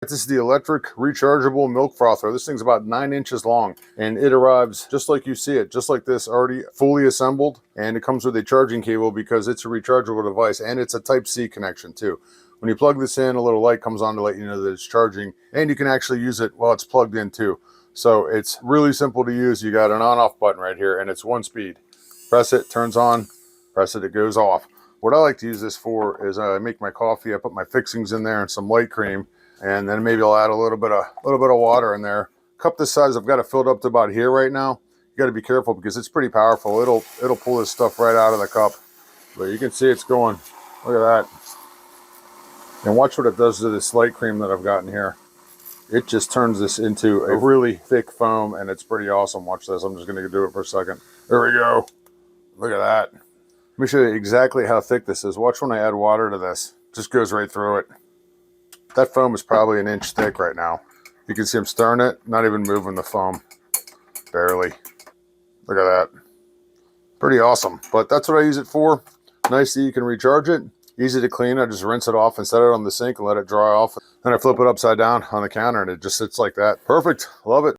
This is the electric rechargeable milk frother. This thing's about 9 inches long, and it arrives just like you see it, just like this, already fully assembled. And it comes with a charging cable because it's a rechargeable device, and it's a Type-C connection too. When you plug this in, a little light comes on to let you know that it's charging, and you can actually use it while it's plugged in too. So it's really simple to use. You got an on-off button right here, and it's 1 speed. Press it, turns on. Press it, it goes off. What I like to use this for is I make my coffee. I put my fixings in there and some light cream. And then maybe I'll add a little bit of water in there. Cup this size, I've got it filled up to about here right now. You got to be careful because it's pretty powerful. It'll pull this stuff right out of the cup. But you can see it's going. Look at that. And watch what it does to this light cream that I've got in here. It just turns this into a really thick foam, and it's pretty awesome. Watch this. I'm just going to do it for a second. There we go. Look at that. Let me show you exactly how thick this is. Watch when I add water to this. It just goes right through it. That foam is probably 1 inch thick right now. You can see I'm stirring it, not even moving the foam. Barely. Look at that. Pretty awesome. But that's what I use it for. Nice that you can recharge it. Easy to clean. I just rinse it off and set it on the sink and let it dry off. Then I flip it upside down on the counter and it just sits like that. Perfect. Love it.